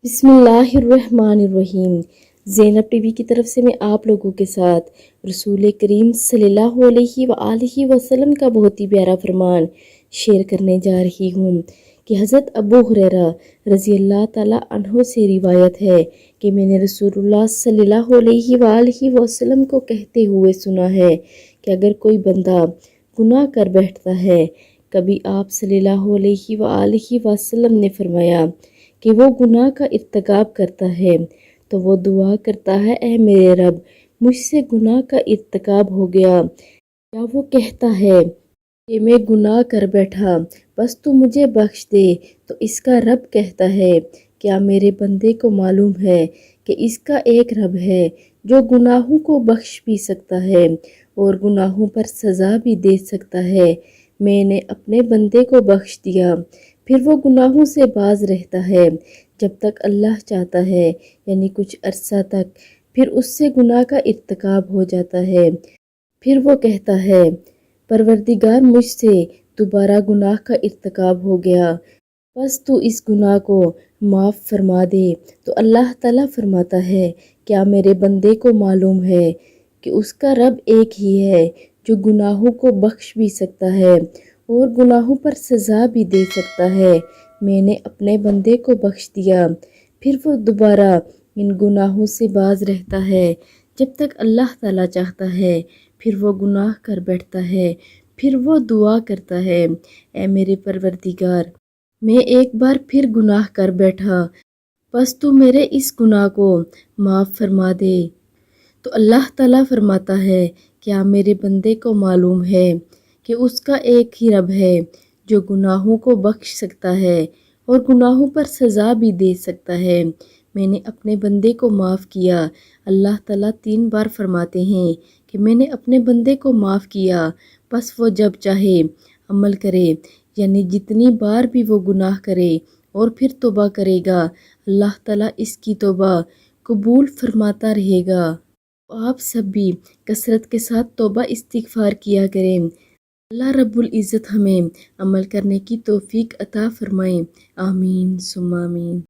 बिस्मिल्लाहिर्रहमानिर्रहीम। ज़ैनब टीवी की तरफ से मैं आप लोगों के साथ रसूल करीम सल्लल्लाहु अलैहि वसल्लम का बहुत ही प्यारा फरमान शेयर करने जा रही हूँ कि हज़रत अबू हुरैरा रज़ी अल्लाह ताला अन्हो से रिवायत है कि मैंने रसूलुल्लाह सल्लल्लाहु अलैहि वसल्लम को कहते हुए सुना है कि अगर कोई बंदा गुनाह कर बैठता है, कभी आप सल्लल्लाहु अलैहि वसल्लम ने फरमाया कि वो गुनाह का इर्तिकाब करता है तो वो दुआ करता है, ऐ मेरे रब, मुझसे गुनाह का इर्तिकाब हो गया। या वो कहता है कि मैं गुनाह कर बैठा, बस तू मुझे बख्श दे, तो इसका रब कहता है, क्या मेरे बंदे को मालूम है कि इसका एक रब है जो गुनाहों को बख्श भी सकता है और गुनाहों पर सज़ा भी दे सकता है। मैंने अपने बंदे को बख्श दिया, फिर वो गुनाहों से बाज रहता है जब तक अल्लाह चाहता है, यानी कुछ अरसा तक, फिर उससे गुनाह का इर्तिकाब हो जाता है। फिर वो कहता है, परवरदिगार, मुझसे दोबारा गुनाह का इर्तिकाब हो गया, बस तू इस गुनाह को माफ़ फरमा दे। तो अल्लाह ताला फरमाता है, क्या मेरे बंदे को मालूम है कि उसका रब एक ही है जो गुनाहों को बख्श भी सकता है और गुनाहों पर सज़ा भी दे सकता है। मैंने अपने बंदे को बख्श दिया, फिर वो दोबारा इन गुनाहों से बाज रहता है जब तक अल्लाह ताला चाहता है, फिर वो गुनाह कर बैठता है, फिर वो दुआ करता है, ऐ मेरे परवरदिगार, मैं एक बार फिर गुनाह कर बैठा, बस तू मेरे इस गुनाह को माफ़ फरमा दे। तो अल्लाह ताला फरमाता है, क्या मेरे बंदे को मालूम है कि उसका एक ही रब है जो गुनाहों को बख्श सकता है और गुनाहों पर सज़ा भी दे सकता है। मैंने अपने बंदे को माफ़ किया। अल्लाह ताला 3 बार फरमाते हैं कि मैंने अपने बंदे को माफ़ किया, बस वो जब चाहे अमल करे, यानी जितनी बार भी वो गुनाह करे और फिर तौबा करेगा, अल्लाह ताला इसकी तौबा कबूल फरमाता रहेगा। आप सब भी कसरत के साथ तौबा इस्तिग़फ़ार किया करें। अल्लाह रब्बुल इज़्ज़त हमें अमल करने की तौफ़ीक अता फ़रमाए। आमीन सुम्मा आमीन।